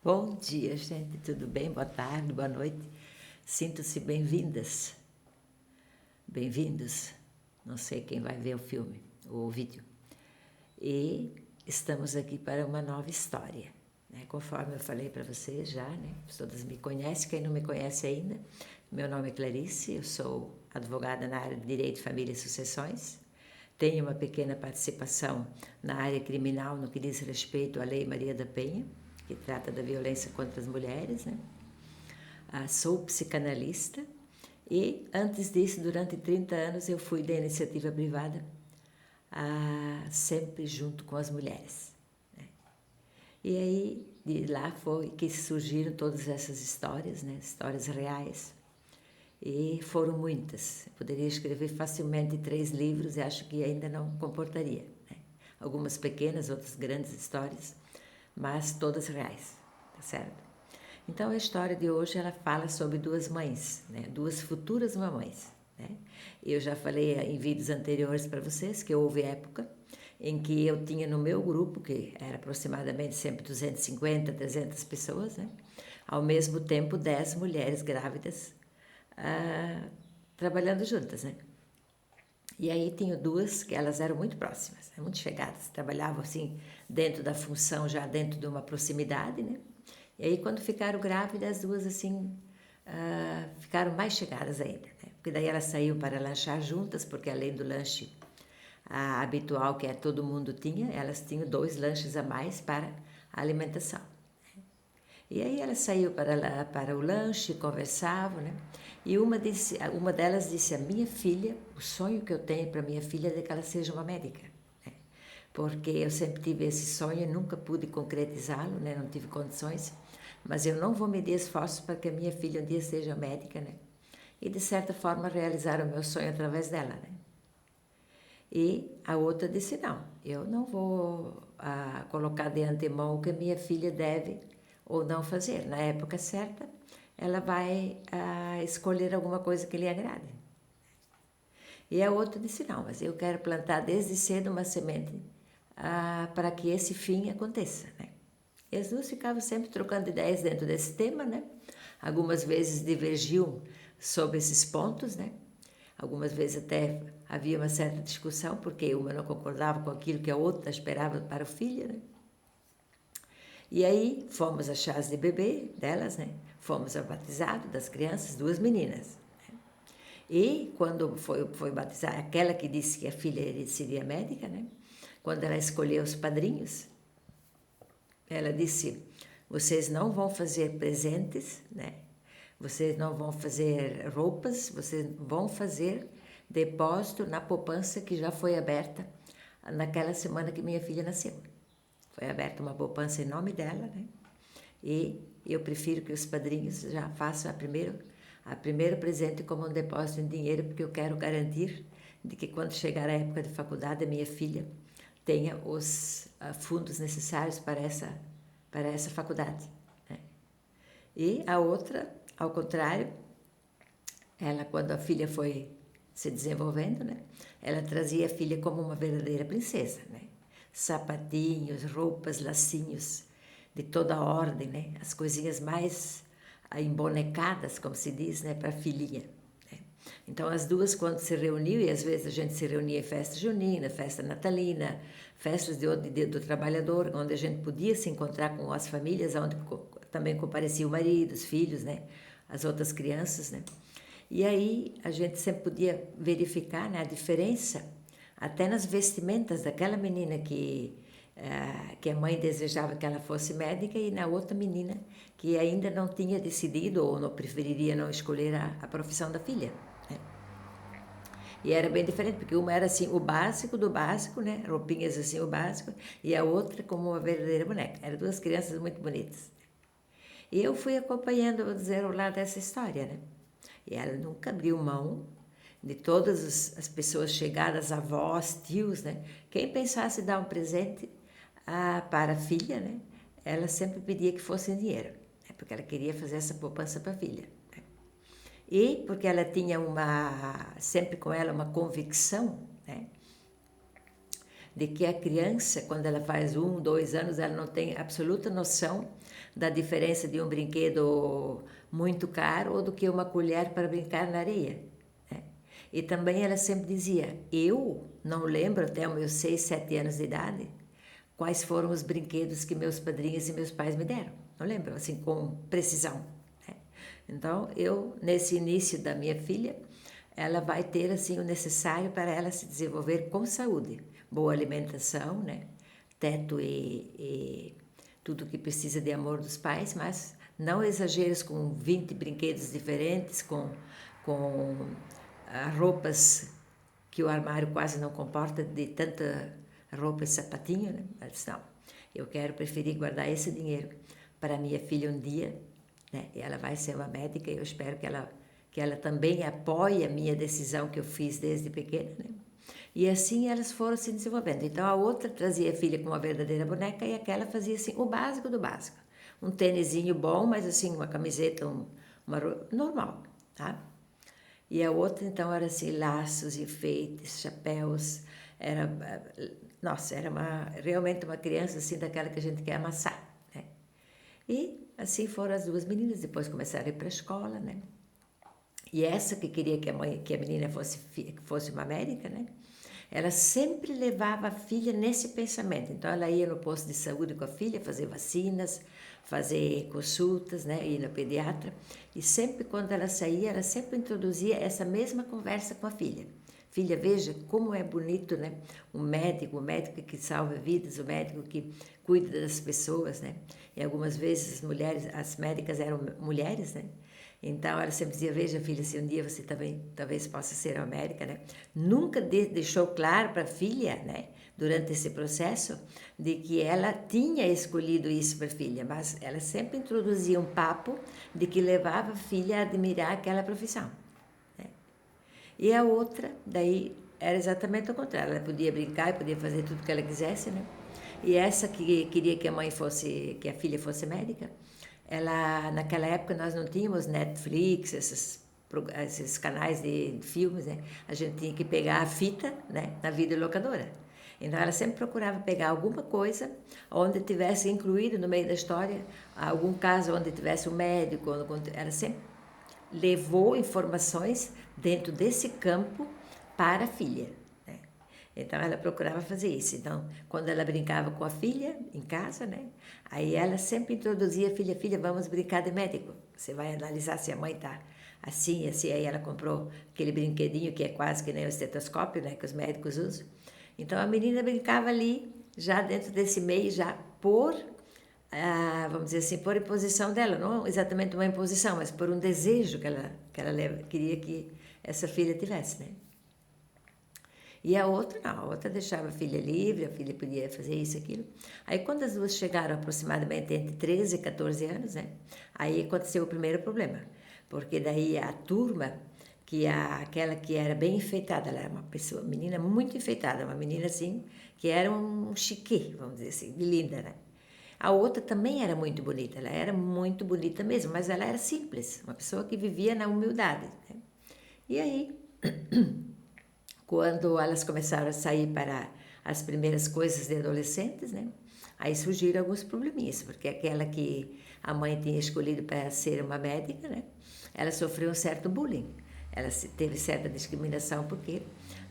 Bom dia, gente. Tudo bem? Boa tarde, boa noite. Sintam-se bem-vindas, bem-vindos. Não sei quem vai ver o filme ou o vídeo. E estamos aqui para uma nova história, né? Conforme eu falei para vocês já, né? Todas me conhecem. Quem não me conhece ainda, meu nome é Clarice. Eu sou advogada na área de Direito, Família e Sucessões. Tenho uma pequena participação na área criminal no que diz respeito à Lei Maria da Penha, que trata da violência contra as mulheres, né? Sou psicanalista e, antes disso, durante 30 anos, eu fui da iniciativa privada, sempre junto com as mulheres, né? E aí, de lá foi que surgiram todas essas histórias, né? Histórias reais. E foram muitas. Eu poderia escrever facilmente 3 livros e acho que ainda não comportaria, né? Algumas pequenas, outras grandes histórias, mas todas reais, tá certo? Então a história de hoje ela fala sobre 2 mães, né? 2 futuras mamães, né? Eu já falei em vídeos anteriores para vocês que houve época em que eu tinha no meu grupo, que era aproximadamente sempre 250, 300 pessoas, né? Ao mesmo tempo 10 mulheres grávidas trabalhando juntas, né? E aí tinha 2 que elas eram muito próximas, né? Muito chegadas, trabalhavam assim dentro da função, já dentro de uma proximidade, né? E aí quando ficaram grávidas, as 2 assim ficaram mais chegadas ainda, né? Porque daí elas saíam para lanchar juntas, porque além do lanche habitual que todo mundo tinha, elas tinham 2 lanches a mais para a alimentação. E aí elas saíam para o lanche, conversavam, né? E uma delas disse: a minha filha, o sonho que eu tenho para minha filha é de que ela seja uma médica, né? Porque eu sempre tive esse sonho e nunca pude concretizá-lo, né? Não tive condições, mas eu não vou medir esforços para que a minha filha um dia seja médica, né? E de certa forma realizar o meu sonho através dela, né? E a outra disse: não, eu não vou colocar de antemão o que a minha filha deve ou não fazer. Na época certa, ela vai escolher alguma coisa que lhe agrade. E a outra disse: não, mas eu quero plantar desde cedo uma semente para que esse fim aconteça, né? E as 2 ficavam sempre trocando ideias dentro desse tema, né? Algumas vezes divergiam sobre esses pontos, né? Algumas vezes até havia uma certa discussão, porque uma não concordava com aquilo que a outra esperava para o filho, né? E aí fomos a chás de bebê delas, né? Fomos ao batizado das crianças, 2 meninas. Né? E quando foi batizar, aquela que disse que a filha seria médica, né? Quando ela escolheu os padrinhos, ela disse: vocês não vão fazer presentes, né? Vocês não vão fazer roupas, vocês vão fazer depósito na poupança que já foi aberta naquela semana que minha filha nasceu. Foi aberta uma poupança em nome dela, né? E eu prefiro que os padrinhos já façam a primeiro presente como um depósito em dinheiro, porque eu quero garantir de que quando chegar a época de faculdade a minha filha tenha os fundos necessários para essa faculdade, né? E a outra, ao contrário, ela, quando a filha foi se desenvolvendo, né, ela trazia a filha como uma verdadeira princesa, né? Sapatinhos, roupas, lacinhos de toda ordem, né? As coisinhas mais embonecadas, como se diz, né, para a filhinha, né? Então as 2 quando se reuniam, e às vezes a gente se reunia em festa junina, festa natalina, festas do trabalhador, onde a gente podia se encontrar com as famílias, onde também comparecia o marido, os filhos, né, as outras crianças, né? E aí a gente sempre podia verificar, né, a diferença até nas vestimentas daquela menina que a mãe desejava que ela fosse médica e na outra menina que ainda não tinha decidido ou não preferiria não escolher a profissão da filha, né? E era bem diferente, porque uma era assim o básico do básico, né? Roupinhas assim o básico, e a outra como uma verdadeira boneca. Eram 2 crianças muito bonitas. E eu fui acompanhando, vou dizer, o lado dessa história, né? E ela nunca abriu mão de todas as pessoas chegadas, avós, tios, né? Quem pensasse dar um presente para a filha, né? Ela sempre pedia que fosse em dinheiro, né? Porque ela queria fazer essa poupança para a filha, né? E porque ela tinha sempre com ela uma convicção, né, de que a criança, quando ela faz 1, 2 anos, ela não tem absoluta noção da diferença de um brinquedo muito caro ou do que uma colher para brincar na areia, né? E também ela sempre dizia, eu não lembro até os meus 6, 7 anos de idade quais foram os brinquedos que meus padrinhos e meus pais me deram. Não lembro, assim, com precisão, né? Então, nesse início da minha filha, ela vai ter, assim, o necessário para ela se desenvolver com saúde. Boa alimentação, né? Teto e tudo que precisa de amor dos pais, mas não exageros com 20 brinquedos diferentes, com roupas que o armário quase não comporta de tanta roupa e sapatinho, né? Mas não, eu preferir guardar esse dinheiro para minha filha um dia, né? E ela vai ser uma médica e eu espero que ela também apoie a minha decisão que eu fiz desde pequena, né? E assim elas foram se desenvolvendo. Então a outra trazia a filha com uma verdadeira boneca e aquela fazia assim o básico do básico. Um tênisinho bom, mas assim uma camiseta, normal, tá? E a outra então era assim laços, enfeites, chapéus. Nossa, era realmente uma criança assim daquela que a gente quer amassar, né? E assim foram as duas meninas. Depois começaram a ir para a escola, né? E essa que queria que a menina fosse uma médica, né? Ela sempre levava a filha nesse pensamento. Então, ela ia no posto de saúde com a filha, fazer vacinas, fazer consultas, né? Ir no pediatra. E sempre quando ela saía, ela sempre introduzia essa mesma conversa com a filha. Filha, veja como é bonito, né? O médico que salva vidas, o médico que cuida das pessoas, né? E algumas vezes as médicas eram mulheres, né? Então, ela sempre dizia, veja, filha, se um dia você também talvez possa ser uma médica, né? Nunca deixou claro para a filha, né? Durante esse processo, de que ela tinha escolhido isso para a filha, mas ela sempre introduzia um papo de que levava a filha a admirar aquela profissão, né? E a outra, daí, era exatamente o contrário. Ela podia brincar e podia fazer tudo o que ela quisesse, né? E essa que queria que que a filha fosse médica, naquela época nós não tínhamos Netflix, esses canais de filmes, né? A gente tinha que pegar a fita, né, na videolocadora. Então ela sempre procurava pegar alguma coisa onde tivesse incluído no meio da história algum caso onde tivesse um médico, ela sempre levou informações dentro desse campo para a filha, né? Então ela procurava fazer isso. Então, quando ela brincava com a filha em casa, né? Aí ela sempre introduzia a filha, filha, vamos brincar de médico. Você vai analisar se a mãe está assim, assim. Aí ela comprou aquele brinquedinho que é quase que nem o estetoscópio, né? Que os médicos usam. Então a menina brincava ali, já dentro desse meio, já vamos dizer assim, por imposição dela, não exatamente uma imposição, mas por um desejo que ela queria que essa filha tivesse, né? E a outra não, a outra deixava a filha livre, a filha podia fazer isso, aquilo. Aí quando as duas chegaram aproximadamente entre 13 e 14 anos, né? Aí aconteceu o primeiro problema, porque daí a turma, aquela que era bem enfeitada, ela era uma menina muito enfeitada, uma menina assim, que era um chique, vamos dizer assim, de linda, né? A outra também era muito bonita, ela era muito bonita mesmo, mas ela era simples, uma pessoa que vivia na humildade, né? E aí, quando elas começaram a sair para as primeiras coisas de adolescentes, né? Aí surgiram alguns probleminhas, porque aquela que a mãe tinha escolhido para ser uma médica, né? Ela sofreu um certo bullying, ela teve certa discriminação, porque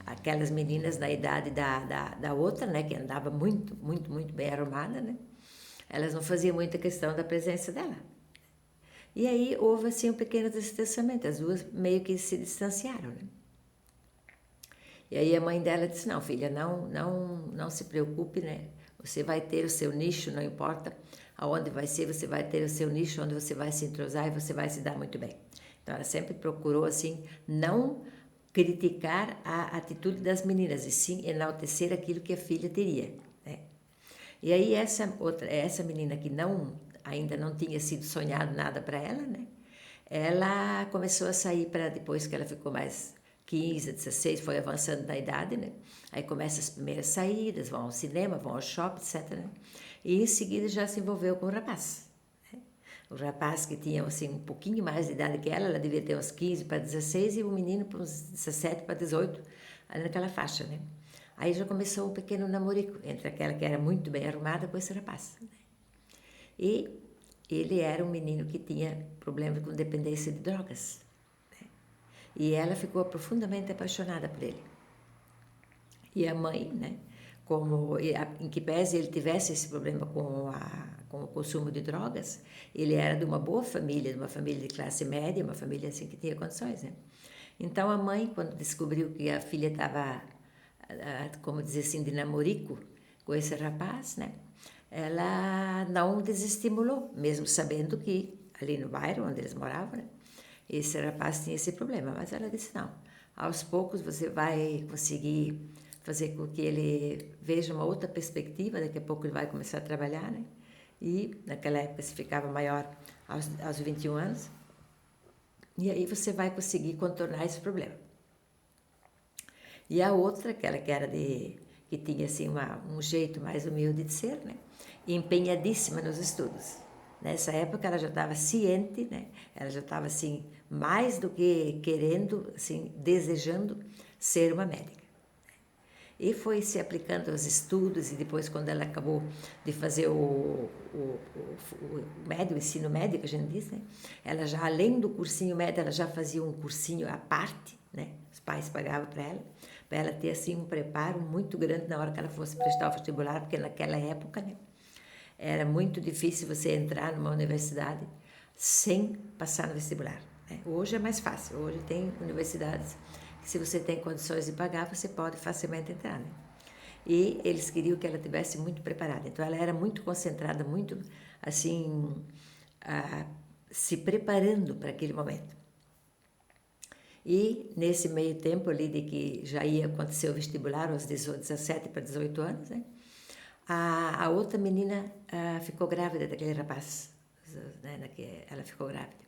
aquelas meninas na idade da outra, né? Que andava muito, muito, muito bem arrumada, né? Elas não faziam muita questão da presença dela. E aí houve assim um pequeno distanciamento, as duas meio que se distanciaram, né? E aí a mãe dela disse, não, filha, não se preocupe, né? Você vai ter o seu nicho, não importa aonde vai ser, você vai ter o seu nicho, onde você vai se entrosar e você vai se dar muito bem. Então ela sempre procurou, assim, não criticar a atitude das meninas, e sim enaltecer aquilo que a filha teria, né? E aí essa menina que ainda não tinha sido sonhado nada para ela, né? Ela começou a sair para depois que ela ficou mais 15, 16, foi avançando na idade, né? Aí começa as primeiras saídas, vão ao cinema, vão ao shopping, etc, né? E em seguida já se envolveu com o rapaz, né? O rapaz que tinha assim um pouquinho mais de idade que ela devia ter uns 15 para 16 e o menino para uns 17 para 18, ali naquela faixa, né? Aí já começou um pequeno namorico entre aquela que era muito bem arrumada com esse rapaz. E ele era um menino que tinha problemas com dependência de drogas. E ela ficou profundamente apaixonada por ele. E a mãe, né, como em que pese ele tivesse esse problema com o consumo de drogas, ele era de uma boa família, de uma família de classe média, uma família assim que tinha condições, né? Então a mãe, quando descobriu que a filha estava, como dizer assim, de namorico com esse rapaz, né, ela não desestimulou, mesmo sabendo que ali no bairro onde eles moravam, né, esse rapaz tinha esse problema, mas ela disse não, aos poucos você vai conseguir fazer com que ele veja uma outra perspectiva, daqui a pouco ele vai começar a trabalhar, né? E naquela época se ficava maior aos 21 anos, e aí você vai conseguir contornar esse problema. E a outra, aquela que era que tinha assim um jeito mais humilde de ser, né? Empenhadíssima nos estudos. Nessa época ela já estava ciente, né? Ela já estava assim mais do que querendo, assim desejando ser uma médica. E foi se aplicando aos estudos, e depois, quando ela acabou de fazer o ensino médio, que a gente diz, né? Ela já, além do cursinho médio, ela já fazia um cursinho à parte, né? Os pais pagavam para ela ter assim um preparo muito grande na hora que ela fosse prestar o vestibular, porque naquela época, né, era muito difícil você entrar numa universidade sem passar no vestibular, né? Hoje é mais fácil, hoje tem universidades que, se você tem condições de pagar, você pode facilmente entrar, né? E eles queriam que ela tivesse muito preparada, então ela era muito concentrada, muito assim, se preparando para aquele momento. E nesse meio tempo ali de que já ia acontecer o vestibular aos 17 para 18 anos, né, a outra menina ficou grávida daquele rapaz, né, ela ficou grávida.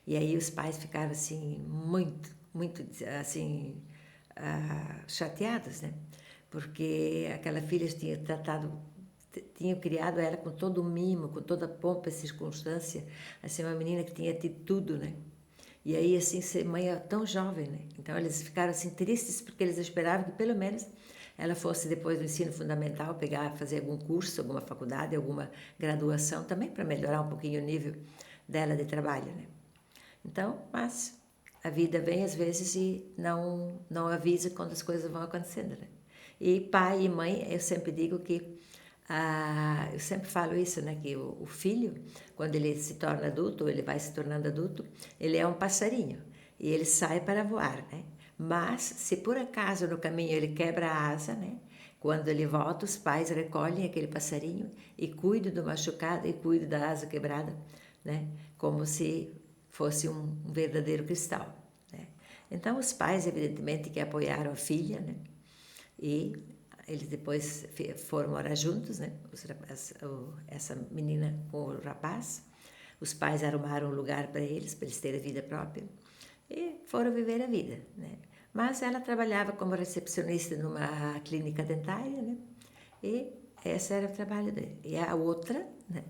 E aí os pais ficaram assim muito assim chateados, né? Porque aquela filha tinham criado ela com todo o mimo, com toda a pompa e circunstância, assim, uma menina que tinha tido tudo, né? E aí, assim, ser mãe tão jovem, né? Então eles ficaram assim tristes porque eles esperavam que pelo menos ela fosse, depois do ensino fundamental, fazer algum curso, alguma faculdade, alguma graduação, também para melhorar um pouquinho o nível dela de trabalho, né? Então, mas a vida vem às vezes e não avisa quando as coisas vão acontecendo, né? E pai e mãe, eu sempre digo que, eu sempre falo isso, né? Que o filho, quando ele se torna adulto, ou ele vai se tornando adulto, ele é um passarinho e ele sai para voar, né? Mas se por acaso no caminho ele quebra a asa, né? Quando ele volta, os pais recolhem aquele passarinho e cuidam do machucado e cuidam da asa quebrada, né? Como se fosse um verdadeiro cristal, né? Então os pais, evidentemente, que apoiaram a filha, né? E eles depois foram morar juntos, né? Essa menina com o rapaz. Os pais arrumaram um lugar para eles terem vida própria e foram viver a vida, né? Mas ela trabalhava como recepcionista numa clínica dentária, né? E esse era o trabalho dele. E a outra, né,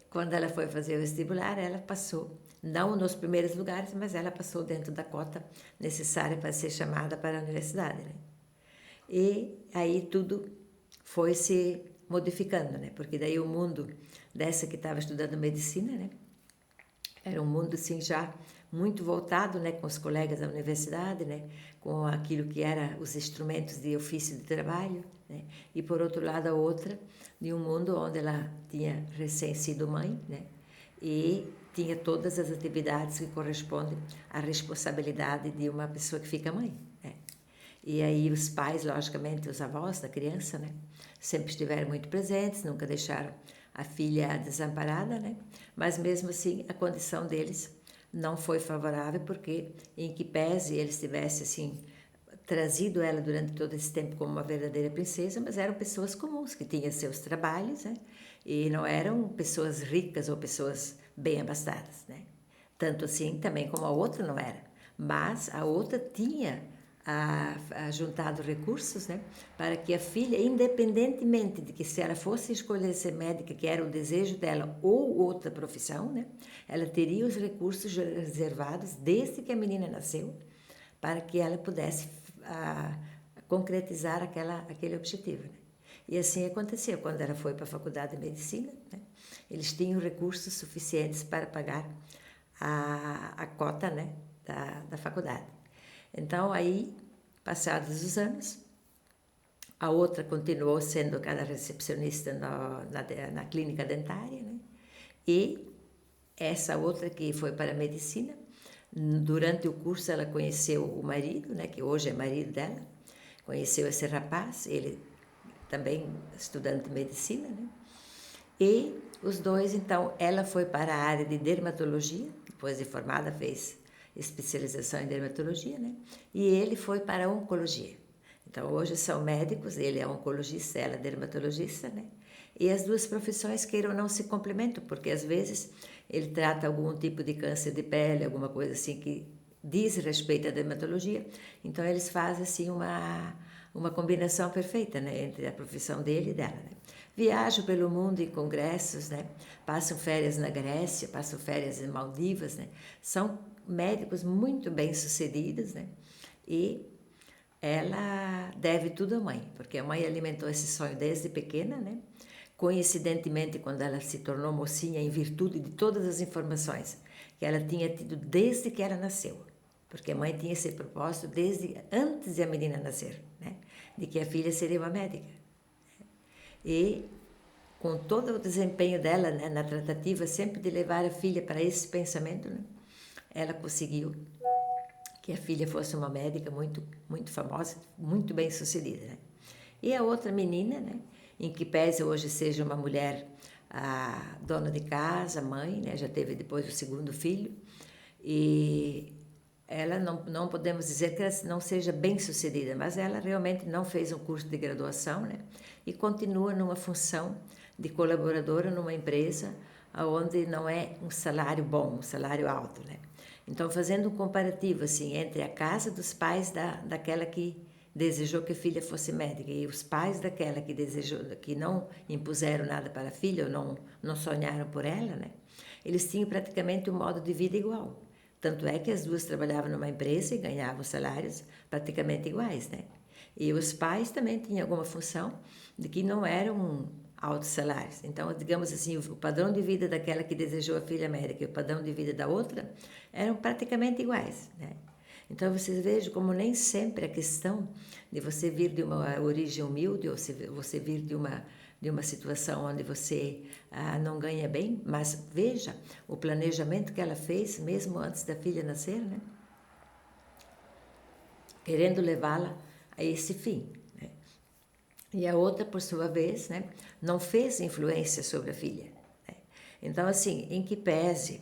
quando ela foi fazer o vestibular, ela passou, não nos primeiros lugares, mas ela passou dentro da cota necessária para ser chamada para a universidade, né? E aí tudo foi se modificando, né? Porque daí o mundo dessa que estava estudando medicina, né, era um mundo assim já muito voltado, né, com os colegas da universidade, né, com aquilo que era os instrumentos de ofício de trabalho, né, e por outro lado a outra de um mundo onde ela tinha recém sido mãe, né, e tinha todas as atividades que correspondem à responsabilidade de uma pessoa que fica mãe, né. E aí os pais, logicamente, os avós da criança, né, sempre estiveram muito presentes, nunca deixaram a filha desamparada, né, mas mesmo assim a condição deles não foi favorável, porque em que pese eles tivessem assim trazido ela durante todo esse tempo como uma verdadeira princesa, mas eram pessoas comuns que tinham seus trabalhos, né? E não eram pessoas ricas ou pessoas bem abastadas, né? Tanto assim também como a outra não era, mas a outra tinha juntado recursos, né, para que a filha, independentemente de que se ela fosse escolher ser médica, que era o desejo dela, ou outra profissão, né, ela teria os recursos reservados desde que a menina nasceu, para que ela pudesse concretizar aquele objetivo, né? E assim aconteceu. Quando ela foi para a faculdade de medicina, né, eles tinham recursos suficientes para pagar a cota, né, da faculdade. Então, aí, passados os anos, a outra continuou sendo aquela recepcionista na clínica dentária, né? E essa outra que foi para a medicina, durante o curso ela conheceu o marido, né, que hoje é marido dela, conheceu esse rapaz, ele também estudante de medicina, né? E os dois, então, ela foi para a área de dermatologia, depois de formada fez especialização em dermatologia, né? E ele foi para a oncologia. Então, hoje são médicos, ele é oncologista, ela é dermatologista, né? E as duas profissões, queiram ou não, se complementam, porque às vezes ele trata algum tipo de câncer de pele, alguma coisa assim que diz respeito à dermatologia. Então, eles fazem assim uma combinação perfeita, né, entre a profissão dele e dela, né? Viajam pelo mundo em congressos, né? Passam férias na Grécia, passam férias em Maldivas, né? São médicos muito bem-sucedidos, né? E ela deve tudo à mãe, porque a mãe alimentou esse sonho desde pequena, né? Coincidentemente, quando ela se tornou mocinha, em virtude de todas as informações que ela tinha tido desde que ela nasceu, porque a mãe tinha esse propósito desde antes de a menina nascer, né? De que a filha seria uma médica. E com todo o desempenho dela, né, na tratativa sempre de levar a filha para esse pensamento, né, ela conseguiu que a filha fosse uma médica muito famosa, muito bem sucedida, né? E a outra menina, né, em que pese hoje seja uma mulher dona de casa, mãe, né, já teve depois o segundo filho, e ela não podemos dizer que ela não seja bem sucedida, mas ela realmente não fez um curso de graduação, né? E continua numa função de colaboradora numa empresa onde não é um salário bom, um salário alto, né? Então, fazendo um comparativo assim entre a casa dos pais daquela que desejou que a filha fosse médica e os pais daquela que não impuseram nada para a filha ou não sonharam por ela, né? Eles tinham praticamente um modo de vida igual. Tanto é que as duas trabalhavam numa empresa e ganhavam salários praticamente iguais, né? E os pais também tinham alguma função de que não eram altos salários. Então, digamos assim, o padrão de vida daquela que desejou a filha médica e o padrão de vida da outra eram praticamente iguais, né? Então, vocês vejam como nem sempre a questão de você vir de uma origem humilde ou você vir de uma situação onde você não ganha bem, mas veja o planejamento que ela fez mesmo antes da filha nascer, né? Querendo levá-la a esse fim, né? E a outra, por sua vez, né, não fez influência sobre a filha, né? Então, assim, em que pese,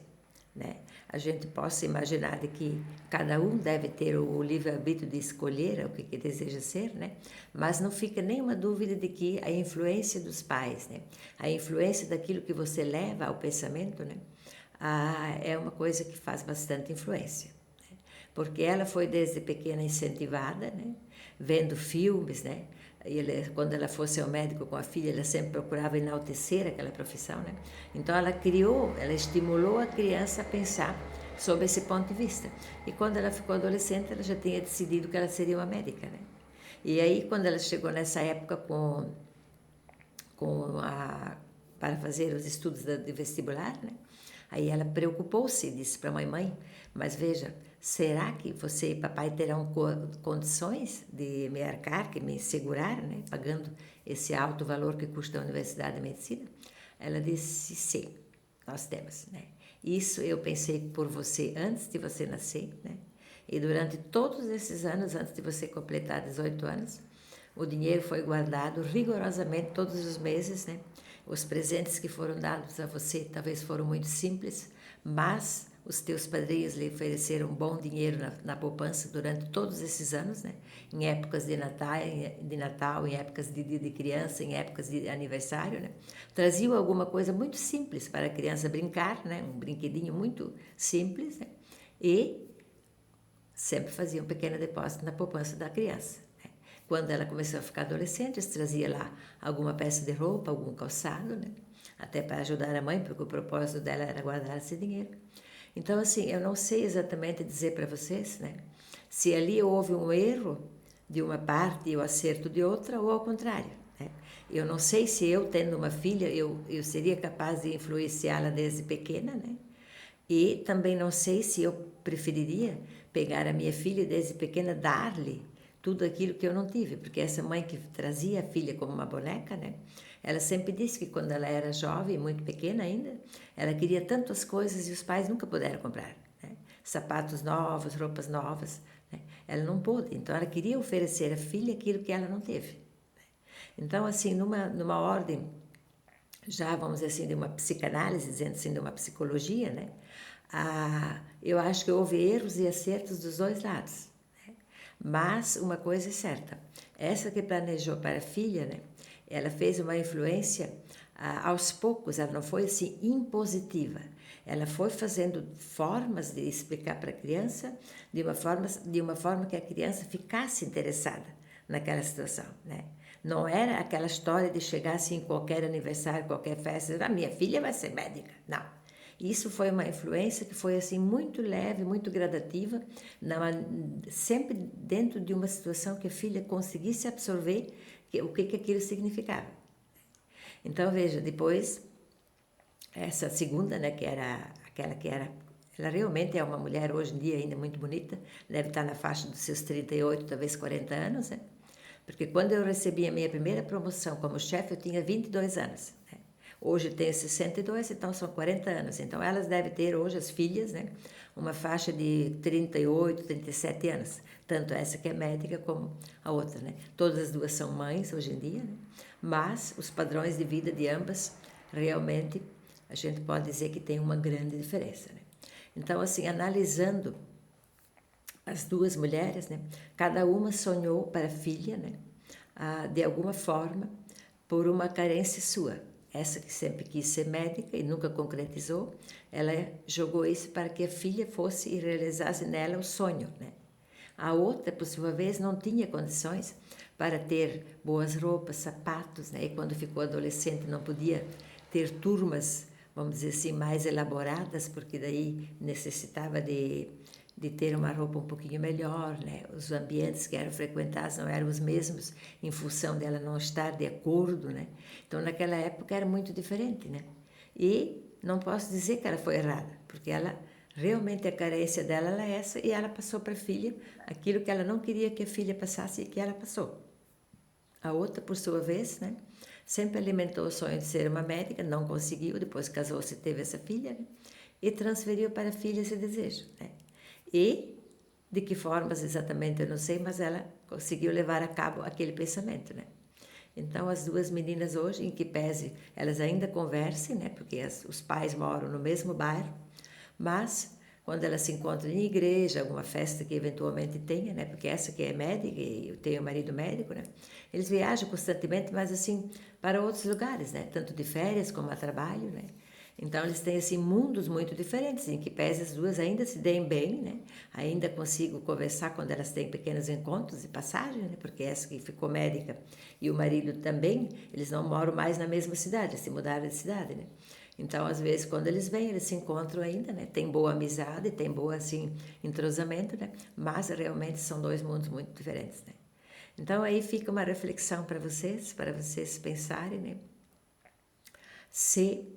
né, a gente possa imaginar de que cada um deve ter o livre-arbítrio de escolher o que deseja ser, né? Mas não fica nenhuma dúvida de que a influência dos pais, né, a influência daquilo que você leva ao pensamento, né, é uma coisa que faz bastante influência, né? Porque ela foi desde pequena incentivada, né, vendo filmes, né? Quando ela fosse ao médico com a filha, ela sempre procurava enaltecer aquela profissão, né? Então ela estimulou a criança a pensar sob esse ponto de vista. E quando ela ficou adolescente, ela já tinha decidido que ela seria uma médica, né? E aí, quando ela chegou nessa época para fazer os estudos de vestibular, né? Aí ela preocupou-se e disse para a mãe, mas veja, será que você e papai terão condições de me arcar, que me segurar, né, pagando esse alto valor que custa a Universidade de Medicina? Ela disse, sim, nós temos, né? Isso eu pensei por você antes de você nascer, né? E durante todos esses anos, antes de você completar 18 anos, o dinheiro foi guardado rigorosamente todos os meses, né? Os presentes que foram dados a você talvez foram muito simples, mas os teus padrinhos lhe ofereceram bom dinheiro na poupança durante todos esses anos, né? Em épocas de Natal, em épocas de dia de criança, em épocas de aniversário, né? Traziam alguma coisa muito simples para a criança brincar, né? Um brinquedinho muito simples, né? E sempre faziam um pequeno depósito na poupança da criança. Quando ela começou a ficar adolescente, eles traziam lá alguma peça de roupa, algum calçado, né? Até para ajudar a mãe, porque o propósito dela era guardar esse dinheiro. Então, assim, eu não sei exatamente dizer para vocês, né, se ali houve um erro de uma parte e o acerto de outra, ou ao contrário, né? Eu não sei se eu, tendo uma filha, eu seria capaz de influenciá-la desde pequena, né? E também não sei se eu preferiria pegar a minha filha e desde pequena dar-lhe tudo aquilo que eu não tive, porque essa mãe que trazia a filha como uma boneca, né? Ela sempre disse que quando ela era jovem, muito pequena ainda, ela queria tantas coisas e os pais nunca puderam comprar, né? Sapatos novos, roupas novas, né? Ela não pôde, então ela queria oferecer à filha aquilo que ela não teve. Então, assim, numa ordem, já vamos dizer assim, de uma psicanálise, dizendo assim, de uma psicologia, né? Eu acho que houve erros e acertos dos dois lados. Né? Mas uma coisa é certa, essa que planejou para a filha, né? Ela fez uma influência aos poucos, ela não foi assim impositiva. Ela foi fazendo formas de explicar para a criança de uma forma que a criança ficasse interessada naquela situação, né? Não era aquela história de chegar assim em qualquer aniversário, qualquer festa, a minha filha vai ser médica. Não. Isso foi uma influência que foi assim muito leve, muito gradativa, sempre dentro de uma situação que a filha conseguisse absorver o que aquilo significava. Então veja, depois essa segunda, né, que era aquela que era, ela realmente é uma mulher hoje em dia ainda muito bonita, deve estar na faixa dos seus 38, talvez 40 anos, né? Porque quando eu recebi a minha primeira promoção como chefe, eu tinha 22 anos. Né? Hoje tenho 62, então são 40 anos. Então elas devem ter hoje, as filhas, né, uma faixa de 38, 37 anos. Tanto essa que é médica como a outra. Né? Todas as duas são mães hoje em dia, né? Mas os padrões de vida de ambas, realmente, a gente pode dizer que tem uma grande diferença. Né? Então, assim, analisando as duas mulheres, né? Cada uma sonhou para a filha, né? De alguma forma, por uma carência sua. Essa que sempre quis ser médica e nunca concretizou, ela jogou isso para que a filha fosse e realizasse nela o sonho, né? A outra, por sua vez, não tinha condições para ter boas roupas, sapatos, né? E quando ficou adolescente não podia ter turmas, vamos dizer assim, mais elaboradas, porque daí necessitava de ter uma roupa um pouquinho melhor, né? Os ambientes que eram frequentados não eram os mesmos em função dela não estar de acordo, né? Então naquela época era muito diferente, né? E não posso dizer que ela foi errada, porque ela realmente a carência dela era essa e ela passou para a filha aquilo que ela não queria que a filha passasse e que ela passou. A outra, por sua vez, né? Sempre alimentou o sonho de ser uma médica, não conseguiu, depois casou-se e teve essa filha, né? E transferiu para a filha esse desejo, né? E de que formas exatamente eu não sei, mas ela conseguiu levar a cabo aquele pensamento, né? Então as duas meninas hoje, em que pese elas ainda conversem, né? Porque os pais moram no mesmo bairro, mas quando elas se encontram em igreja, alguma festa que eventualmente tenha, né? Porque essa que é médica e eu tenho um marido médico, né? Eles viajam constantemente, mas assim para outros lugares, né? Tanto de férias como a trabalho, né? Então eles têm assim mundos muito diferentes, em que pese as duas ainda se deem bem, né? Ainda consigo conversar quando elas têm pequenos encontros de passagem, né? Porque essa que ficou médica e o marido também, eles não moram mais na mesma cidade, se mudaram de cidade, né? Então, às vezes, quando eles vêm, eles se encontram ainda, né? Tem boa amizade, tem boa, assim, entrosamento, né? Mas, realmente, são dois mundos muito diferentes, né? Então, aí fica uma reflexão para vocês pensarem, né? Se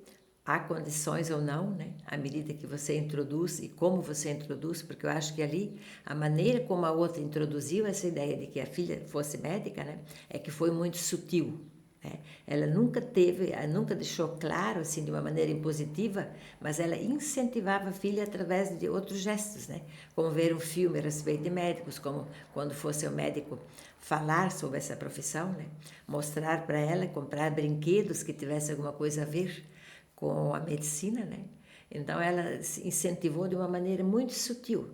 há condições ou não, né? À medida que você introduz e como você introduz, porque eu acho que ali a maneira como a outra introduziu essa ideia de que a filha fosse médica, né? É que foi muito sutil, né? Ela nunca deixou claro assim de uma maneira impositiva, mas ela incentivava a filha através de outros gestos, né? Como ver um filme a respeito de médicos, como quando fosse o médico falar sobre essa profissão, né? Mostrar para ela, comprar brinquedos que tivessem alguma coisa a ver com a medicina, né? Então ela se incentivou de uma maneira muito sutil,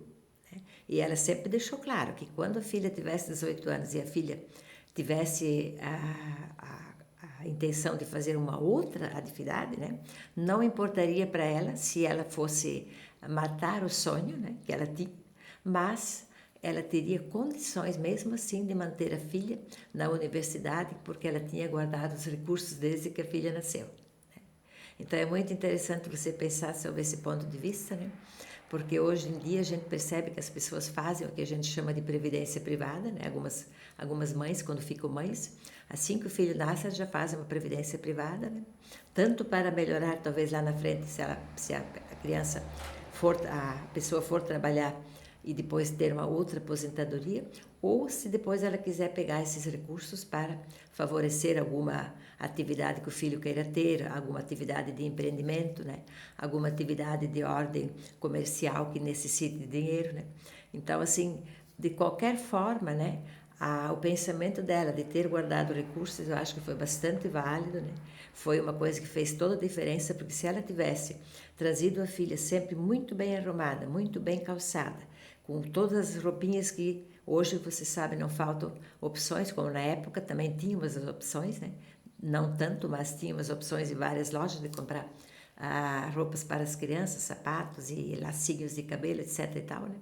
né? E ela sempre deixou claro que quando a filha tivesse 18 anos e a filha tivesse a intenção de fazer uma outra atividade, né? Não importaria para ela se ela fosse matar o sonho, né, que ela tinha, mas ela teria condições mesmo assim de manter a filha na universidade porque ela tinha guardado os recursos desde que a filha nasceu. Então é muito interessante você pensar sobre esse ponto de vista, né? Porque hoje em dia a gente percebe que as pessoas fazem o que a gente chama de previdência privada, né? Algumas mães, quando ficam mães, assim que o filho nasce, elas já fazem uma previdência privada, né? Tanto para melhorar, talvez lá na frente, se a criança a pessoa for trabalhar e depois ter uma outra aposentadoria, ou se depois ela quiser pegar esses recursos para favorecer alguma atividade que o filho queira ter, alguma atividade de empreendimento, né? Alguma atividade de ordem comercial que necessite de dinheiro, né? Então, assim, de qualquer forma, né? O pensamento dela de ter guardado recursos, eu acho que foi bastante válido, né? Foi uma coisa que fez toda a diferença, porque se ela tivesse trazido a filha sempre muito bem arrumada, muito bem calçada, com todas as roupinhas que hoje, você sabe, não faltam opções, como na época também tínhamos as opções, né? Não tanto, mas tínhamos opções em várias lojas de comprar roupas para as crianças, sapatos e lacinhos de cabelo, etc e tal, né?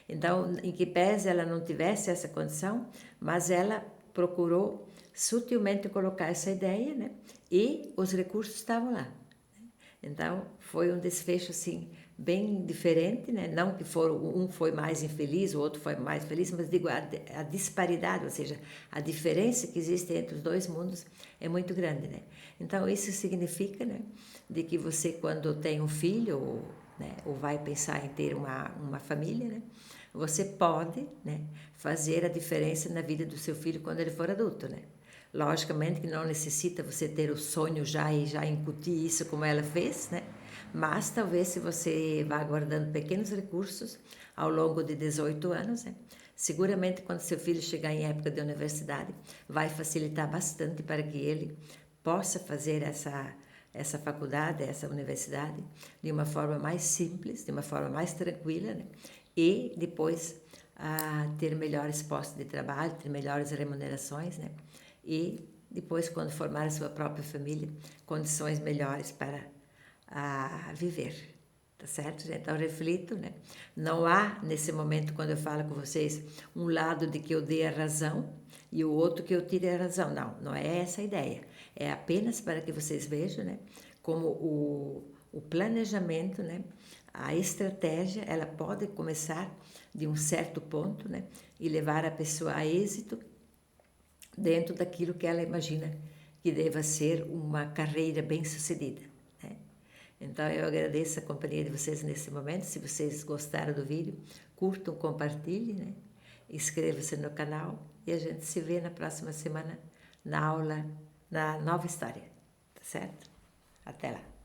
Então, em que pese ela não tivesse essa condição, mas ela procurou sutilmente colocar essa ideia, né? E os recursos estavam lá. Então, foi um desfecho, assim, bem diferente, né? Não que um foi mais infeliz, o outro foi mais feliz, mas digo, a disparidade, ou seja, a diferença que existe entre os dois mundos é muito grande, né? Então, isso significa, né, de que você, quando tem um filho, ou vai pensar em ter uma família, né? Você pode, né, fazer a diferença na vida do seu filho quando ele for adulto, né? Logicamente que não necessita você ter o sonho já e já incutir isso como ela fez, né? Mas talvez se você vá guardando pequenos recursos ao longo de 18 anos, né? Seguramente quando seu filho chegar em época de universidade, vai facilitar bastante para que ele possa fazer essa faculdade, essa universidade, de uma forma mais simples, de uma forma mais tranquila, né? E depois ter melhores postos de trabalho, ter melhores remunerações, né? E depois, quando formar a sua própria família, condições melhores para viver, tá certo, gente? Então, reflito, né? Não há, nesse momento, quando eu falo com vocês, um lado de que eu dê a razão e o outro que eu tire a razão. Não, não é essa a ideia. É apenas para que vocês vejam, né? Como o planejamento, né? A estratégia, ela pode começar de um certo ponto, né? E levar a pessoa a êxito dentro daquilo que ela imagina que deva ser uma carreira bem-sucedida, né? Então, eu agradeço a companhia de vocês nesse momento. Se vocês gostaram do vídeo, curtam, compartilhem, né? Inscreva-se no canal e a gente se vê na próxima semana na aula, na nova história, tá certo? Até lá!